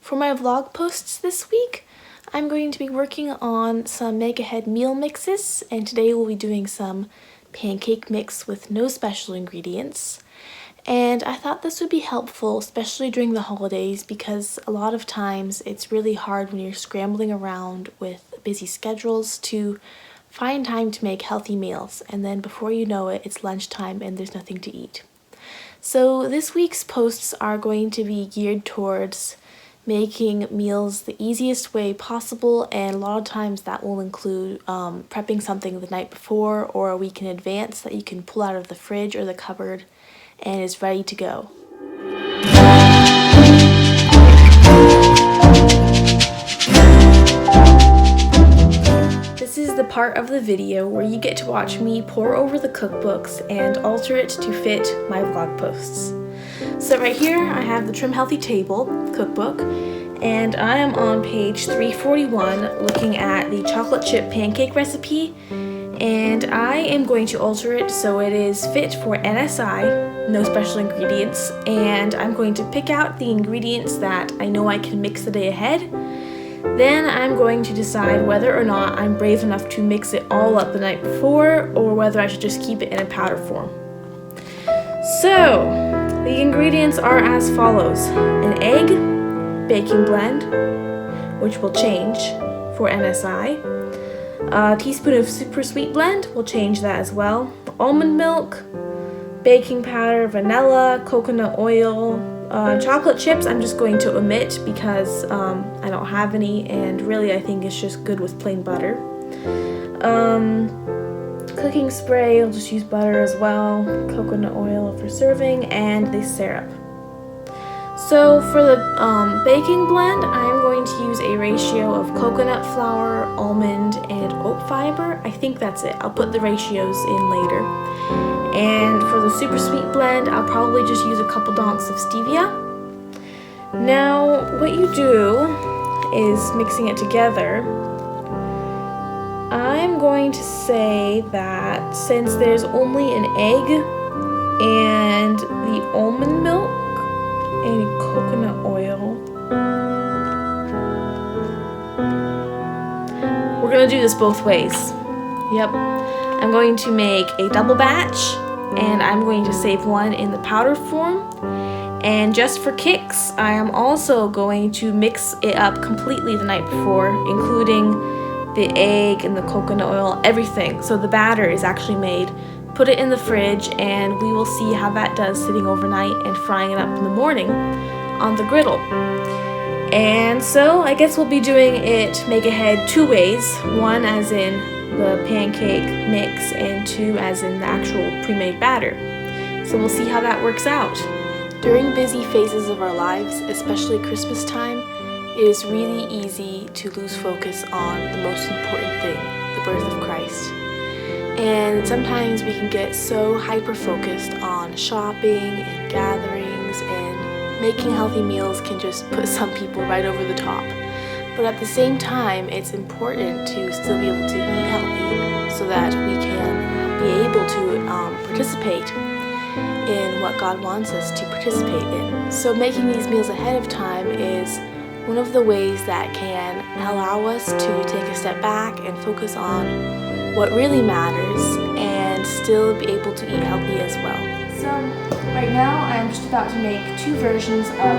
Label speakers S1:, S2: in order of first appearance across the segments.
S1: For my vlog posts this week, I'm going to be working on some make ahead meal mixes, and today we'll be doing some pancake mix with no special ingredients. And I thought this would be helpful, especially during the holidays, because a lot of times it's really hard when you're scrambling around with busy schedules to find time to make healthy meals, and then before you know it, it's lunchtime and there's nothing to eat. So this week's posts are going to be geared towards making meals the easiest way possible, and a lot of times that will include prepping something the night before or a week in advance that you can pull out of the fridge or the cupboard and is ready to go. This is the part of the video where you get to watch me pour over the cookbooks and alter it to fit my vlog posts. So right here I have the Trim Healthy Table cookbook, and I am on page 341 looking at the chocolate chip pancake recipe, and I am going to alter it so it is fit for NSI, no special ingredients, and I'm going to pick out the ingredients that I know I can mix the day ahead. Then I'm going to decide whether or not I'm brave enough to mix it all up the night before or whether I should just keep it in a powder form. So, the ingredients are as follows: an egg, baking blend, which will change for NSI, a teaspoon of super sweet blend, will change that as well, almond milk, baking powder, vanilla, coconut oil, chocolate chips I'm just going to omit because I don't have any, and really I think it's just good with plain butter. Cooking spray, I'll just use butter as well, coconut oil for serving, and the syrup. So for the baking blend, I'm going to use a ratio of coconut flour, almond, and oat fiber. I think that's it. I'll put the ratios in later. And for the super sweet blend, I'll probably just use a couple donks of stevia. Now, what you do is mixing it together. I'm going to say that since there's only an egg and the almond milk and coconut oil, we're gonna do this both ways. Yep. I'm going to make a double batch, and I'm going to save one in the powder form. And just for kicks, I am also going to mix it up completely the night before, including the egg and the coconut oil, everything. So the batter is actually made. Put it in the fridge, and we will see how that does sitting overnight and frying it up in the morning on the griddle. And so I guess we'll be doing it make ahead two ways. One as in the pancake mix, and two as in the actual pre-made batter. So we'll see how that works out. During busy phases of our lives, especially Christmas time, it is really easy to lose focus on the most important thing, the birth of Christ. And sometimes we can get so hyper-focused on shopping and gatherings, and making healthy meals can just put some people right over the top. But at the same time, it's important to still be able to eat healthy so that we can be able to participate in what God wants us to participate in. So making these meals ahead of time is one of the ways that can allow us to take a step back and focus on what really matters and still be able to eat healthy as well. So right now I'm just about to make two versions of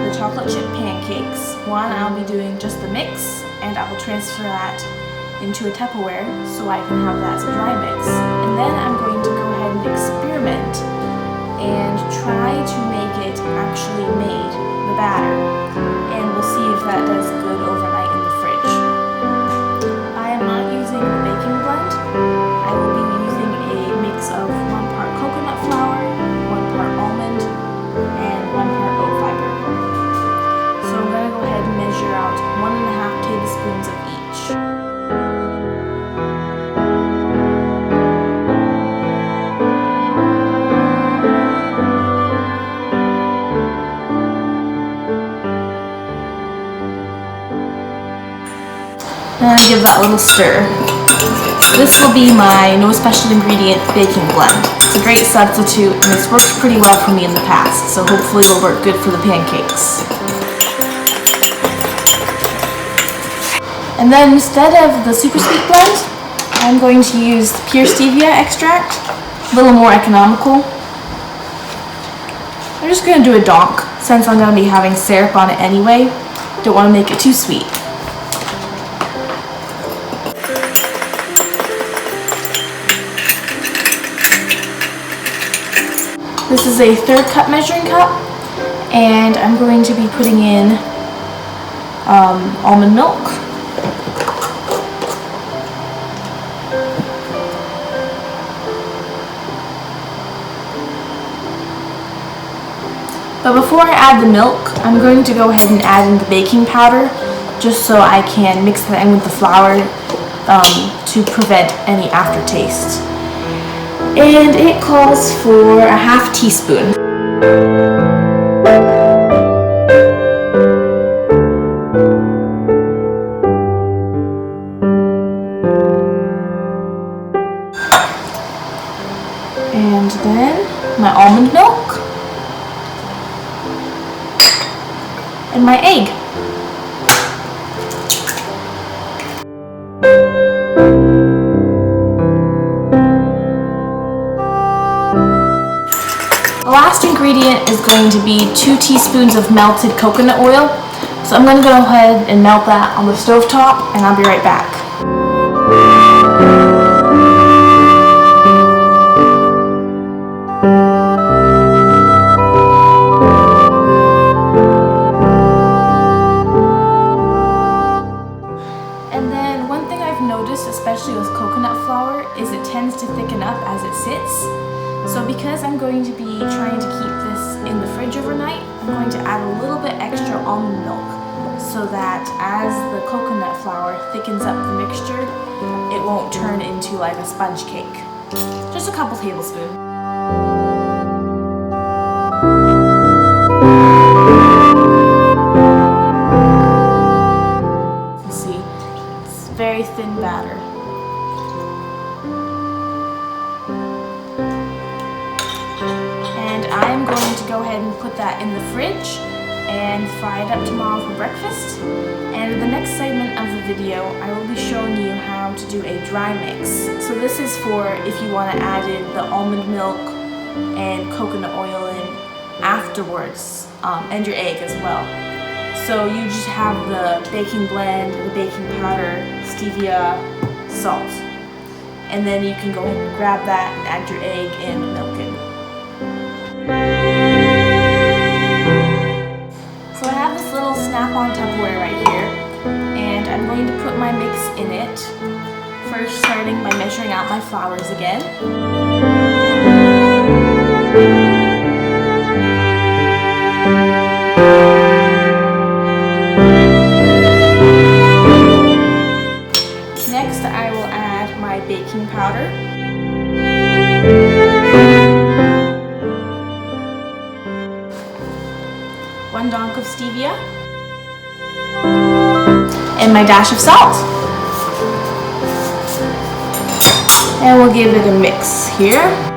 S1: the chocolate chip pancakes. One, I'll be doing just the mix, and I will transfer that into a Tupperware so I can have that as a dry mix. And then I'm going to go ahead and experiment and try to make it actually made, the batter. And we'll see if that does good overnight in the fridge. I am not using the baking blend. I will be using a mix of 1 part coconut flour, 1 part almond, and 1 part oat fiber. So I'm going to go ahead and measure out 1.5 tablespoons of each. And give that a little stir. This will be my no special ingredient baking blend. It's a great substitute, and it's worked pretty well for me in the past, so hopefully it'll work good for the pancakes. And then instead of the super sweet blend, I'm going to use pure stevia extract, a little more economical. I'm just going to do a donk since I'm going to be having syrup on it anyway. Don't want to make it too sweet. This is a 1/3 cup measuring cup, and I'm going to be putting in almond milk. But before I add the milk, I'm going to go ahead and add in the baking powder just so I can mix that in with the flour to prevent any aftertaste. And it calls for a 1/2 teaspoon. And then my almond milk. And my egg. The last ingredient is going to be 2 teaspoons of melted coconut oil. So I'm going to go ahead and melt that on the stovetop, and I'll be right back. Especially with coconut flour, is it tends to thicken up as it sits. So because I'm going to be trying to keep this in the fridge overnight, I'm going to add a little bit extra almond milk so that as the coconut flour thickens up the mixture, it won't turn into like a sponge cake. Just a couple tablespoons. Very thin batter. And I'm going to go ahead and put that in the fridge and fry it up tomorrow for breakfast. And in the next segment of the video, I will be showing you how to do a dry mix. So this is for if you want to add in the almond milk and coconut oil in afterwards, and your egg as well. So you just have the baking blend, the baking powder, stevia, salt. And then you can go ahead and grab that and add your egg and milk in. So I have this little snap-on Tupperware right here, and I'm going to put my mix in it. First starting by measuring out my flours again. Next, I will add my baking powder. One donk of stevia. And my dash of salt. And we'll give it a mix here.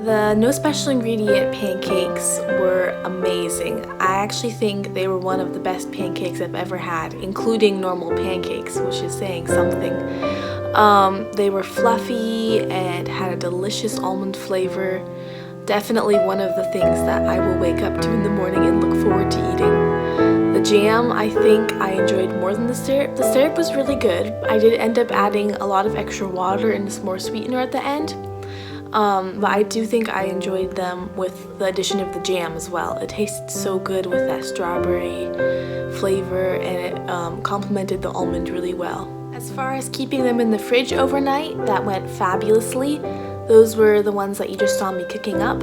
S1: The no special ingredient pancakes were amazing. I actually think they were one of the best pancakes I've ever had, including normal pancakes, which is saying something. They were fluffy and had a delicious almond flavor. Definitely one of the things that I will wake up to in the morning and look forward to eating. The jam, I think I enjoyed more than the syrup. The syrup was really good. I did end up adding a lot of extra water and some more sweetener at the end. But I do think I enjoyed them with the addition of the jam as well. It tasted so good with that strawberry flavor, and it complemented the almond really well. As far as keeping them in the fridge overnight, that went fabulously. Those were the ones that you just saw me cooking up.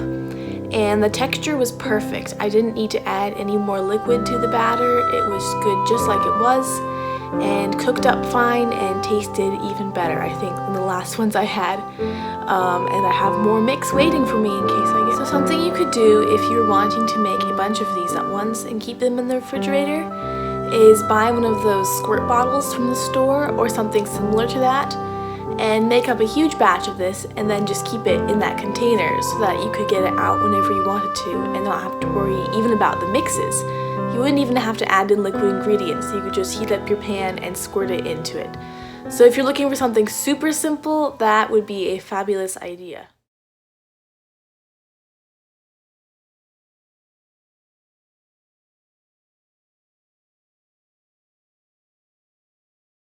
S1: And the texture was perfect. I didn't need to add any more liquid to the batter. It was good just like it was, and cooked up fine and tasted even better, I think, than the last ones I had. And I have more mix waiting for me in case I get. So something you could do if you're wanting to make a bunch of these at once and keep them in the refrigerator is buy one of those squirt bottles from the store or something similar to that, and make up a huge batch of this and then just keep it in that container so that you could get it out whenever you wanted to and not have to worry even about the mixes. You wouldn't even have to add in liquid ingredients. You could just heat up your pan and squirt it into it. So if you're looking for something super simple, that would be a fabulous idea.